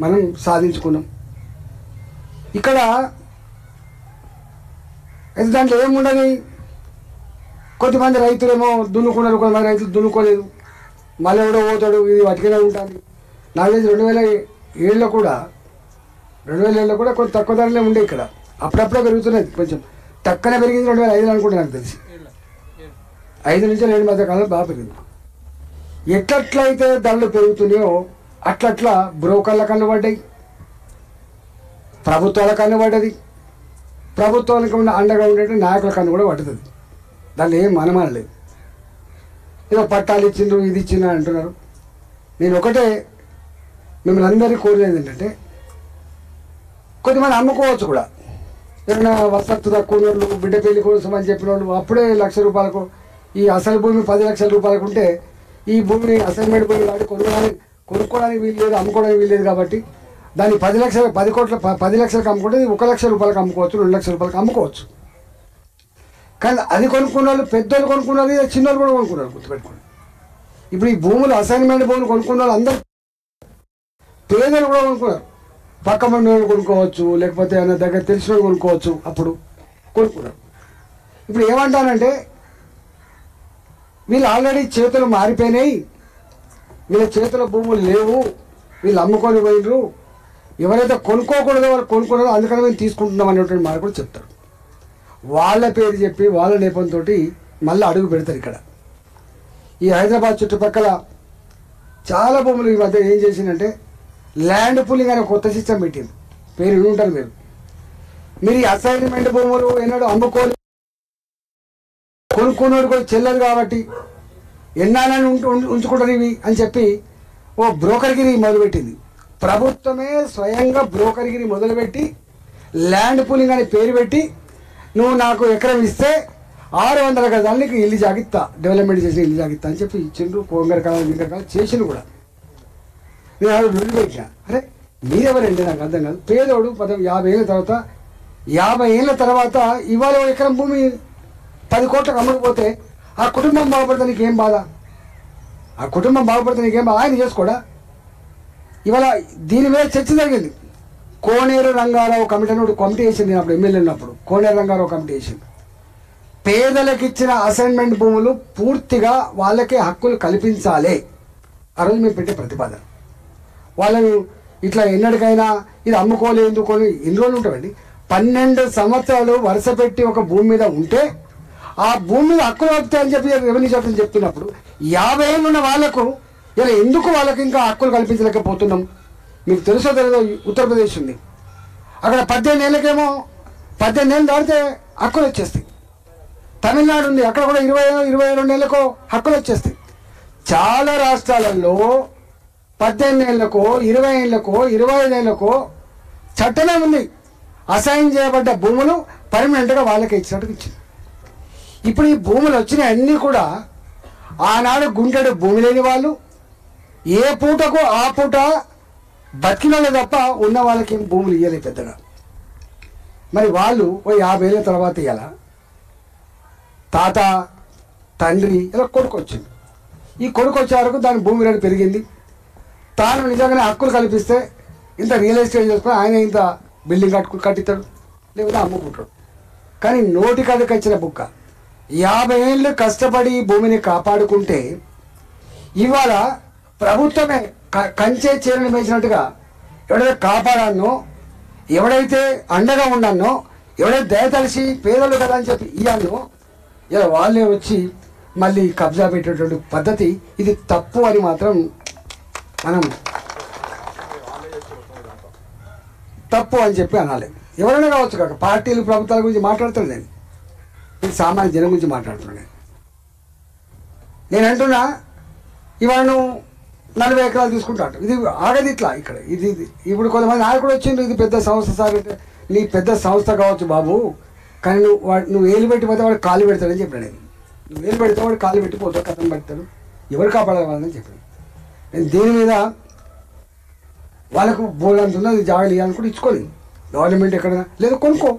మనం సాధించుకున్నాం. ఇక్కడ దాంట్లో ఏముండని కొద్దిమంది రైతులేమో దున్నుకున్నారు, కొంతమంది రైతులు దున్నుకోలేదు, మళ్ళీ ఎవడో పోతాడు, ఇది వాటికనే ఉంటుంది. నాకు తెలిసి 2007లో కూడా 2007లో కూడా కొంచెం తక్కువ ధరలే ఉండే ఇక్కడ. అప్పుడప్పుడే పెరుగుతున్నది, కొంచెం తక్కువనే పెరిగింది. 2005 అనుకుంటే నాకు తెలిసి 5 నుంచి 7 మధ్య కాలంలో బాగా పెరిగింది. ఎట్లట్లయితే ధరలు పెరుగుతున్నాయో అట్లట్లా బ్రోకర్ల కన్ను పడ్డాయి, ప్రభుత్వాల కన్ను పడ్డది, ప్రభుత్వానికి ఉన్న అండగా ఉండే నాయకుల కన్ను కూడా పడుతుంది. దాన్ని ఏం మనమానలేదు. ఏదో పట్టాలు ఇచ్చిండ్రు, ఇది ఇచ్చిండ్రు అంటున్నారు. నేను ఒకటే మిమ్మల్ని అందరినీ కోరేది ఏంటంటే, కొద్దిమంది అమ్ముకోవచ్చు కూడా. ఏదైనా వసత్తు తక్కువ వాళ్ళు, బిడ్డ పెళ్లి కోసం అని చెప్పిన వాళ్ళు అప్పుడే ₹1,00,000 ఈ అసలు భూమి 10 లక్షల రూపాయలకు ఉంటే ఈ భూమిని అసైన్మెంట్ భూమి కాబట్టి కొనుక్కోవడానికి వీలు లేదు, అమ్ముకోవడానికి వీలు లేదు. కాబట్టి దాన్ని 10 లక్షలకు అమ్ముకుంటే ₹1,00,000 అమ్ముకోవచ్చు, ₹2,00,000 అమ్ముకోవచ్చు. కానీ అది కొనుక్కున్న వాళ్ళు పెద్దోళ్ళు కొనుక్కున్నారు, చిన్నోళ్ళు కూడా కొనుక్కున్నారు. గుర్తుపెట్టుకోండి. ఇప్పుడు ఈ భూములు అసైన్మెంట్ భూములు కొనుక్కున్న వాళ్ళు అందరూ పేదలు కూడా కొనుక్కున్నారు. పక్క మంది వాళ్ళు కొనుక్కోవచ్చు, లేకపోతే ఆయన దగ్గర తెలిసిన వాళ్ళు కొనుక్కోవచ్చు. అప్పుడు కొనుక్కున్నారు. ఇప్పుడు ఏమంటానంటే, వీళ్ళు ఆల్రెడీ చేతులు మారిపోయినాయి, వీళ్ళ చేతుల భూములు లేవు, వీళ్ళు అమ్ముకొని పోయినరు, ఎవరైతే కొనుక్కోకూడదో వాళ్ళు కొనుక్కున్నారో అందుకని మేము తీసుకుంటున్నాం అనేటువంటి మాట కూడా చెప్తారు. వాళ్ళ పేరు చెప్పి వాళ్ళ నేపంతో మళ్ళీ అడుగు పెడతారు. ఇక్కడ ఈ హైదరాబాద్ చుట్టుపక్కల చాలా భూములు ఈ మధ్య ఏం చేసిందంటే ల్యాండ్ పూలింగ్ అనే కొత్త సిస్టమ్ పెట్టింది. పేరు వినుంటారు మీరు. ఈ అసైన్మెంట్ భూములు ఎన్నడూ అమ్ముకోలేదు, కొనుక్కున్నాడు కూడా చెల్లదు కాబట్టి ఎన్నాలని ఉంచుకుంటారు ఇవి అని చెప్పి ఓ బ్రోకర్గిరి మొదలుపెట్టింది. ప్రభుత్వమే స్వయంగా బ్రోకర్గిరి మొదలుపెట్టి ల్యాండ్ పూలింగ్ అనే పేరు పెట్టి, నువ్వు నాకు ఎకరం ఇస్తే 600 గజాలు నీకు ఇల్లు జాగిత్తా, డెవలప్మెంట్ చేసిన ఇల్లు జాగిత్తా అని చెప్పి ఇచ్చిండ్రు. కొంగరకాలం చేసిండు కూడా. నేను రోజు పెట్టినా, అరే మీరెవరండి నాకు అర్థం కాదు. పేదోడు 50 ఏళ్ళ తర్వాత ఇవాళ ఎకరం భూమి 10 కోట్లకు అమ్ముకుపోతే ఆ కుటుంబం బాగుపడితే నీకేం బాధ? ఆ కుటుంబం బాగుపడితే నీకేం బాధ? ఆయన చేసుకోడా? ఇవాళ దీని మీద చర్చ జరిగింది. కోనేరు రంగారావు కమిటీ అని కమిటీ వేసింది. నేను అప్పుడు ఎమ్మెల్యే ఉన్నప్పుడు కోనేరు రంగారావు కమిటీ వేసింది. పేదలకు ఇచ్చిన అసైన్మెంట్ భూములు పూర్తిగా వాళ్ళకే హక్కులు కల్పించాలి. ఆ రోజు మేము పెట్టే ప్రతిపాదన. వాళ్ళను ఇట్లా ఎన్నటికైనా ఇది అమ్ముకోలేదు కొని ఎన్ని రోజులు ఉంటామండి? 12 సంవత్సరాలు వరుస పెట్టి ఒక భూమి మీద ఉంటే ఆ భూమి మీద హక్కులు వస్తాయని చెప్పి రెవెన్యూ చట్టం చెప్తున్నప్పుడు 50 ఏళ్ళు ఉన్న వాళ్లకు ఇలా ఎందుకు వాళ్ళకి ఇంకా హక్కులు కల్పించలేకపోతున్నాం? మీకు తెలుసో తెలియదో, ఉత్తరప్రదేశ్ ఉంది, అక్కడ 18 ఏళ్ళకేమో 18 ఏళ్ళు దాటితే హక్కులు వచ్చేస్తాయి. తమిళనాడు ఉంది, అక్కడ కూడా 22 ఏళ్ళకో హక్కులు వచ్చేస్తాయి. చాలా రాష్ట్రాలలో 18 ఏళ్ళకో 20 ఏళ్ళకో 25 ఏళ్ళకో చట్టమే ఉంది. అసైన్ చేయబడ్డ భూములు పర్మనెంట్గా వాళ్ళకే ఇచ్చినట్టు ఇచ్చింది. ఇప్పుడు ఈ భూములు వచ్చినాయి అన్నీ కూడా ఆనాడు గుంటెడు భూమి లేని వాళ్ళు ఏ పూటకు ఆ పూట బతికిన వాళ్ళే తప్ప ఉన్న వాళ్ళకి ఏం భూములు ఇవ్వలేదు పెద్దగా. మరి వాళ్ళు ఓ 50 ఏళ్ళ తర్వాత ఇవ్వాల. తాత తండ్రి ఇలా కొడుకు వచ్చింది. ఈ కొడుకు వచ్చే వరకు దాని భూమి రేటు పెరిగింది. తాను నిజంగానే హక్కులు కల్పిస్తే ఇంత రియల్ ఎస్టేట్ చేసుకొని ఆయన ఇంత బిల్డింగ్ కట్టిస్తాడు, లేకపోతే అమ్ముకుంటాడు. కానీ నోటికి అదికి వచ్చిన బుక్క 50 ఏళ్ళు కష్టపడి ఈ భూమిని కాపాడుకుంటే ఇవాళ ప్రభుత్వమే కంచే చీరని వేసినట్టుగా ఎవడైతే కాపాడానో, ఎవడైతే అండగా ఉన్నానో, ఎవడైతే దయతలిసి పేదలు కదా అని చెప్పి ఇవ్వాలో, ఇలా వాళ్ళే వచ్చి మళ్ళీ కబ్జా పెట్టేటువంటి పద్ధతి ఇది తప్పు అని మాత్రం మనం తప్పు అని చెప్పి అనాలి. ఎవరైనా కావచ్చు కాక పార్టీలు ప్రభుత్వాల గురించి మాట్లాడతాడు. నేను సామాన్య జనం గురించి మాట్లాడుతున్నాను. నేను అంటున్నా, ఇవాళ నువ్వు 40 ఎకరాలు తీసుకుంటాడు. ఇది ఆగది ఇట్లా. ఇక్కడ ఇది ఇప్పుడు కొంతమంది నాయకుడు వచ్చిండు, ఇది పెద్ద సంస్థ సార్, నీ పెద్ద సంస్థ కావచ్చు బాబు, కానీ నువ్వు వేలు పెట్టిపోతే వాడు కాలు పెడతాడని చెప్పాడు. నువ్వు వేలు పెడితే వాడు కాలు పెట్టిపోతావు, కథం పెడతాడు, ఎవరు కాపాడగలని చెప్పాడు. నేను దీని మీద వాళ్ళకు బోర్డు అంత ఉన్నది, జాగాలు ఇవ్వాలని కూడా ఇచ్చుకోలేదు. గవర్నమెంట్ ఎక్కడైనా లేదు కొనుక్కో,